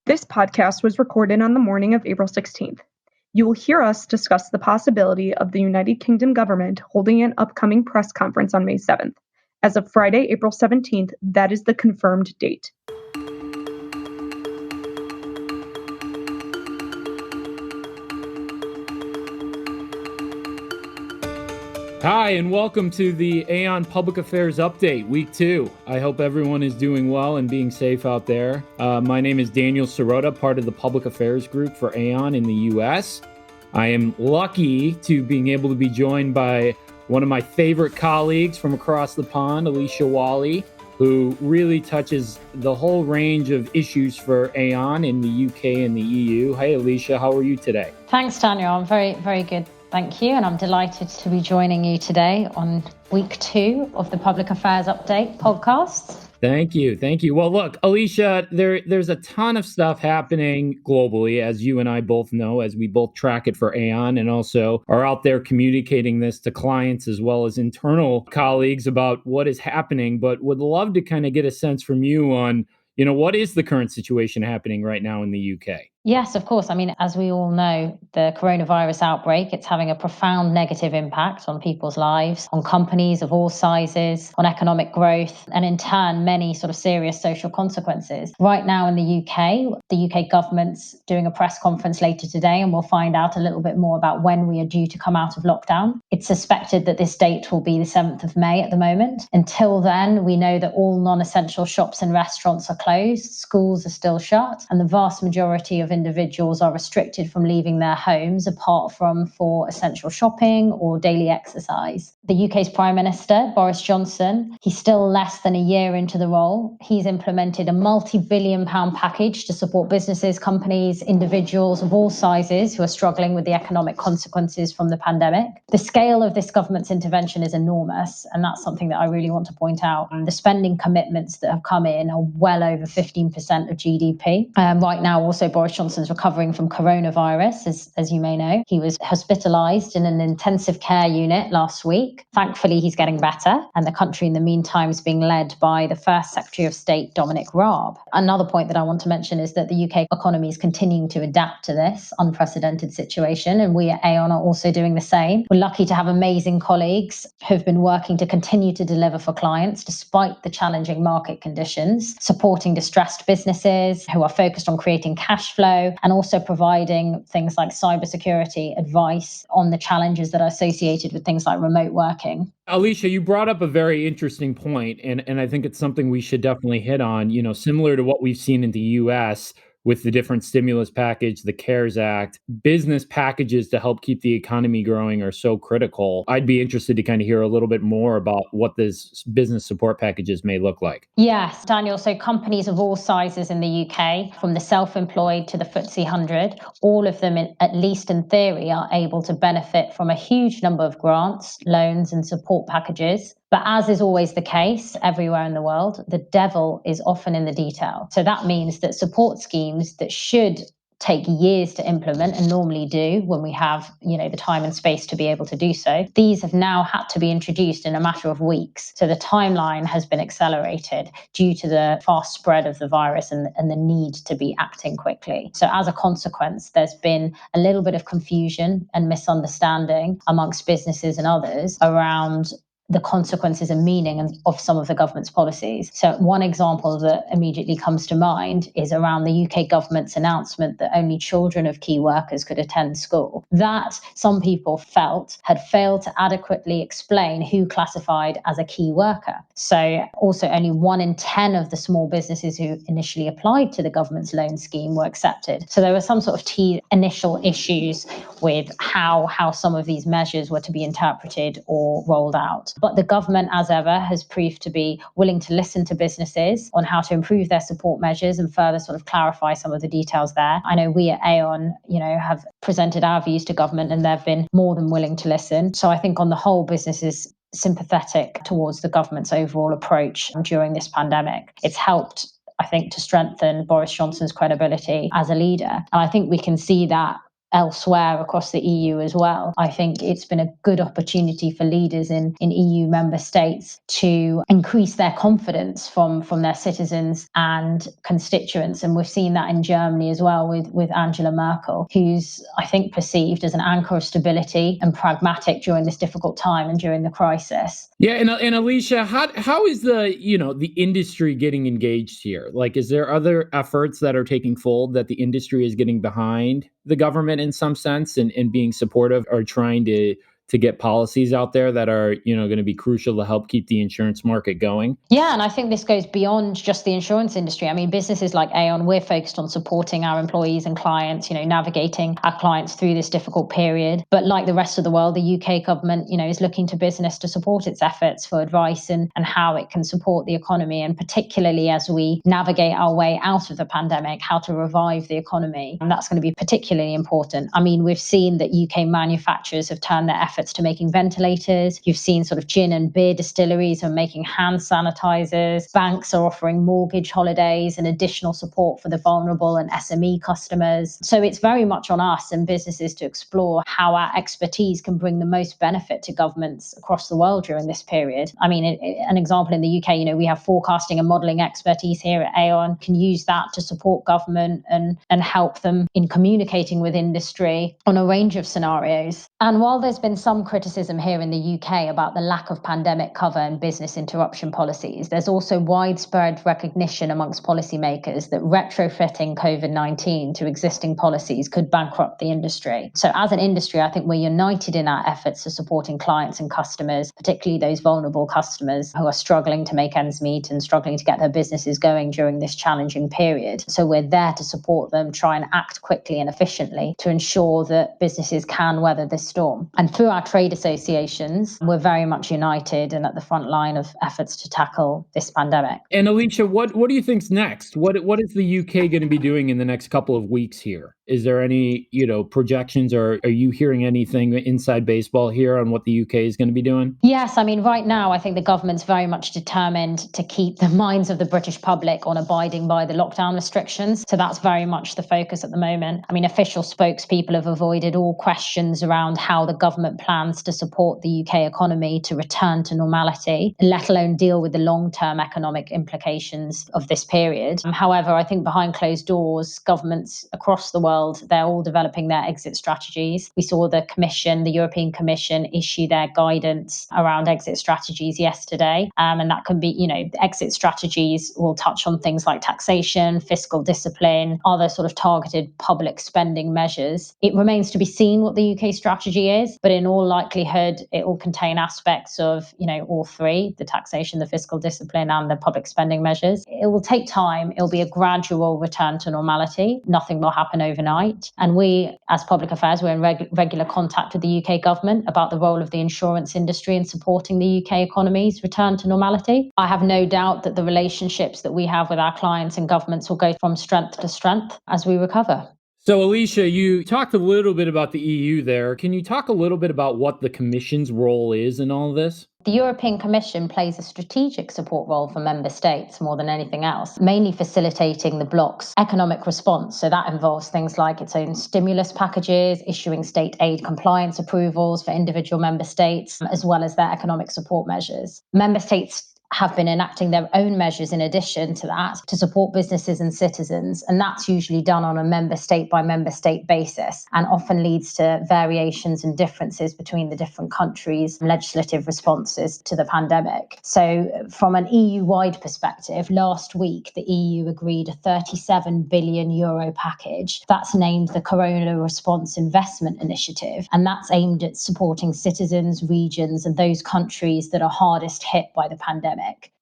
This podcast was recorded on the morning of April 16th. You will hear us discuss the possibility of the United Kingdom government holding an upcoming press conference on May 7th. As of Friday, April 17th, that is the confirmed date. Hi, and welcome to the Aon Public Affairs Update, Week 2. I hope everyone is doing well and being safe out there. My name is Daniel Serota, part of the Public Affairs Group for Aon in the U.S. I am lucky to being able to be joined by one of my favorite colleagues from across the pond, Elisha Walia, who really touches the whole range of issues for Aon in the UK and the EU. Hey, Elisha, how are you today? Thanks, Daniel. I'm very, very good. Thank you. And I'm delighted to be joining you today on week 2 of the Public Affairs Update podcast. Thank you. Thank you. Well, look, Elisha, there's a ton of stuff happening globally, as you and I both know, as we both track it for Aon and also are out there communicating this to clients as well as internal colleagues about what is happening, but would love to kind of get a sense from you on, what is the current situation happening right now in the UK? Yes, of course. I mean, as we all know, the coronavirus outbreak, it's having a profound negative impact on people's lives, on companies of all sizes, on economic growth, and in turn, many sort of serious social consequences. Right now in the UK government's doing a press conference later today, and we'll find out a little bit more about when we are due to come out of lockdown. It's suspected that this date will be the 7th of May at the moment. Until then, we know that all non-essential shops and restaurants are closed, schools are still shut, and the vast majority of individuals are restricted from leaving their homes apart from for essential shopping or daily exercise. The UK's Prime Minister, Boris Johnson, he's still less than a year into the role. He's implemented a multi-billion-pound package to support businesses, companies, individuals of all sizes who are struggling with the economic consequences from the pandemic. The scale of this government's intervention is enormous, and that's something that I really want to point out. The spending commitments that have come in are well over 15% of GDP. Right now, also, Boris Johnson's recovering from coronavirus, as you may know. He was hospitalised in an intensive care unit last week. Thankfully, he's getting better, and the country in the meantime is being led by the first Secretary of State, Dominic Raab. Another point that I want to mention is that the UK economy is continuing to adapt to this unprecedented situation, and we at Aon are also doing the same. We're lucky to have amazing colleagues who've been working to continue to deliver for clients despite the challenging market conditions, supporting distressed businesses who are focused on creating cash flow, and also providing things like cybersecurity advice on the challenges that are associated with things like remote working. Elisha, you brought up a very interesting point, and I think it's something we should definitely hit on, similar to what we've seen in the US with the different stimulus package, the CARES Act. Business packages to help keep the economy growing are so critical. I'd be interested to kind of hear a little bit more about what this business support packages may look like. Yes, Daniel. So companies of all sizes in the UK, from the self-employed to the FTSE 100, all of them, at least in theory, are able to benefit from a huge number of grants, loans and support packages. But as is always the case everywhere in the world, the devil is often in the detail. So that means that support schemes that should take years to implement, and normally do when we have, the time and space to be able to do so, these have now had to be introduced in a matter of weeks. So the timeline has been accelerated due to the fast spread of the virus and the need to be acting quickly. So as a consequence, there's been a little bit of confusion and misunderstanding amongst businesses and others around the consequences and meaning of some of the government's policies. So one example that immediately comes to mind is around the UK government's announcement that only children of key workers could attend school. That, some people felt, had failed to adequately explain who classified as a key worker. So also only 1 in 10 of the small businesses who initially applied to the government's loan scheme were accepted. So there were some sort of initial issues with how some of these measures were to be interpreted or rolled out. But the government, as ever, has proved to be willing to listen to businesses on how to improve their support measures and further sort of clarify some of the details there. I know we at Aon, have presented our views to government, and they've been more than willing to listen. So I think on the whole, business is sympathetic towards the government's overall approach during this pandemic. It's helped, I think, to strengthen Boris Johnson's credibility as a leader. And I think we can see that elsewhere across the EU as well. I think it's been a good opportunity for leaders in EU member states to increase their confidence from their citizens and constituents. And we've seen that in Germany as well with Angela Merkel, who's, I think, perceived as an anchor of stability and pragmatic during this difficult time and during the crisis. Yeah, and Elisha, how is the industry getting engaged here? Like, is there other efforts that are taking fold that the industry is getting behind the government in some sense and being supportive or trying to get policies out there that are, going to be crucial to help keep the insurance market going? Yeah, and I think this goes beyond just the insurance industry. I mean, businesses like Aon, we're focused on supporting our employees and clients, navigating our clients through this difficult period. But like the rest of the world, the UK government, is looking to business to support its efforts for advice and how it can support the economy. And particularly as we navigate our way out of the pandemic, how to revive the economy. And that's going to be particularly important. I mean, we've seen that UK manufacturers have turned their efforts to making ventilators. You've seen sort of gin and beer distilleries are making hand sanitizers. Banks are offering mortgage holidays and additional support for the vulnerable and SME customers. So it's very much on us and businesses to explore how our expertise can bring the most benefit to governments across the world during this period. I mean, an example in the UK, we have forecasting and modelling expertise here at Aon, can use that to support government and help them in communicating with industry on a range of scenarios. And while there's been some criticism here in the UK about the lack of pandemic cover and business interruption policies, there's also widespread recognition amongst policymakers that retrofitting COVID-19 to existing policies could bankrupt the industry. So as an industry, I think we're united in our efforts to supporting clients and customers, particularly those vulnerable customers who are struggling to make ends meet and struggling to get their businesses going during this challenging period. So we're there to support them, try and act quickly and efficiently to ensure that businesses can weather this storm. And through our trade associations, we're very much united and at the front line of efforts to tackle this pandemic. And Elisha, what do you think's next? What is the UK going to be doing in the next couple of weeks here? Is there any, projections, or are you hearing anything inside baseball here on what the UK is going to be doing? Yes, I mean, right now, I think the government's very much determined to keep the minds of the British public on abiding by the lockdown restrictions. So that's very much the focus at the moment. I mean, official spokespeople have avoided all questions around how the government plans to support the UK economy to return to normality, let alone deal with the long-term economic implications of this period. However, I think behind closed doors, governments across the world, they're all developing their exit strategies. We saw the European Commission issue their guidance around exit strategies yesterday. And that can be, the exit strategies will touch on things like taxation, fiscal discipline, other sort of targeted public spending measures. It remains to be seen what the UK strategy is, but in all likelihood, it will contain aspects of, all three, the taxation, the fiscal discipline, and the public spending measures. It will take time. It'll be a gradual return to normality. Nothing will happen overnight. And we, as public affairs, we're in regular contact with the UK government about the role of the insurance industry in supporting the UK economy's return to normality. I have no doubt that the relationships that we have with our clients and governments will go from strength to strength as we recover. So, Elisha, you talked a little bit about the EU there. Can you talk a little bit about what the Commission's role is in all of this? The European Commission plays a strategic support role for member states more than anything else, mainly facilitating the bloc's economic response. So that involves things like its own stimulus packages, issuing state aid compliance approvals for individual member states, as well as their economic support measures. Member states have been enacting their own measures in addition to that to support businesses and citizens. And that's usually done on a member state by member state basis and often leads to variations and differences between the different countries' legislative responses to the pandemic. So from an EU-wide perspective, last week, the EU agreed a €37 billion package. That's named the Corona Response Investment Initiative. And that's aimed at supporting citizens, regions, and those countries that are hardest hit by the pandemic.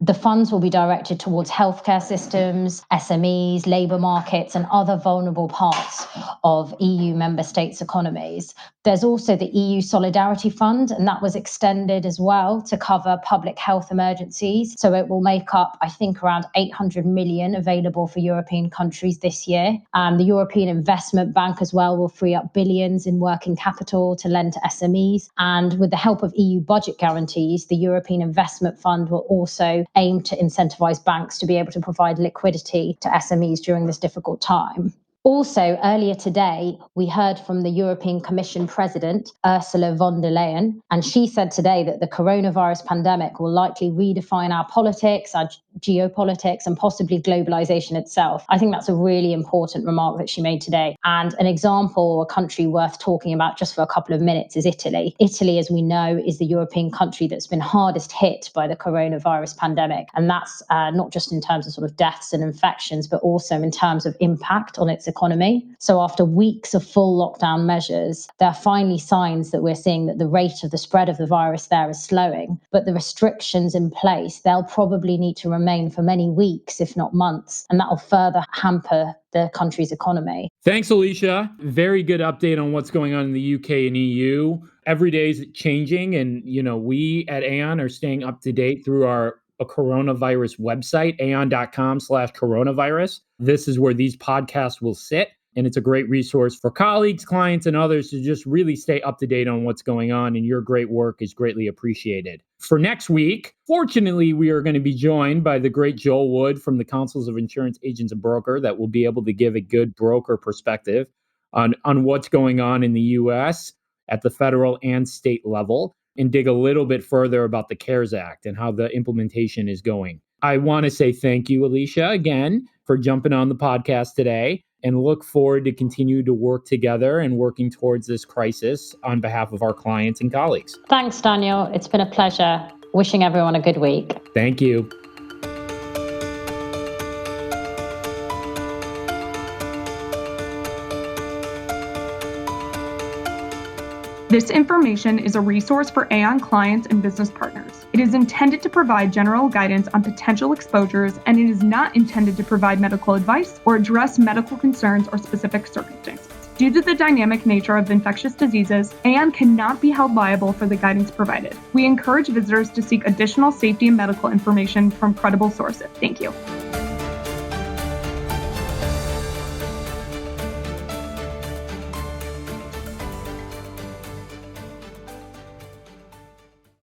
The funds will be directed towards healthcare systems, SMEs, labour markets, and other vulnerable parts of EU member states' economies. There's also the EU Solidarity Fund, and that was extended as well to cover public health emergencies. So it will make up, I think, around 800 million available for European countries this year. The European Investment Bank as well will free up billions in working capital to lend to SMEs. And with the help of EU budget guarantees, the European Investment Fund will also aim to incentivise banks to be able to provide liquidity to SMEs during this difficult time. Also, earlier today, we heard from the European Commission President, Ursula von der Leyen, and she said today that the coronavirus pandemic will likely redefine our politics, our geopolitics, and possibly globalization itself. I think that's a really important remark that she made today. And an example, a country worth talking about just for a couple of minutes, is Italy. Italy, as we know, is the European country that's been hardest hit by the coronavirus pandemic. And that's not just in terms of sort of deaths and infections, but also in terms of impact on its economy. So after weeks of full lockdown measures, there are finally signs that we're seeing that the rate of the spread of the virus there is slowing. But the restrictions in place, they'll probably need to remain for many weeks, if not months, and that will further hamper the country's economy. Thanks, Elisha. Very good update on what's going on in the UK and EU. Every day is changing, and we at Aon are staying up to date through a coronavirus website, aon.com/coronavirus. This is where these podcasts will sit. And it's a great resource for colleagues, clients, and others to just really stay up to date on what's going on. And your great work is greatly appreciated. For next week, fortunately, we are going to be joined by the great Joel Wood from the Councils of Insurance Agents and Brokers that will be able to give a good broker perspective on what's going on in the U.S. at the federal and state level, and dig a little bit further about the CARES Act and how the implementation is going. I want to say thank you, Elisha, again, for jumping on the podcast today, and look forward to continue to work together and working towards this crisis on behalf of our clients and colleagues. Thanks, Daniel. It's been a pleasure. Wishing everyone a good week. Thank you. This information is a resource for Aon clients and business partners. It is intended to provide general guidance on potential exposures, and it is not intended to provide medical advice or address medical concerns or specific circumstances. Due to the dynamic nature of infectious diseases, Aon cannot be held liable for the guidance provided. We encourage visitors to seek additional safety and medical information from credible sources. Thank you.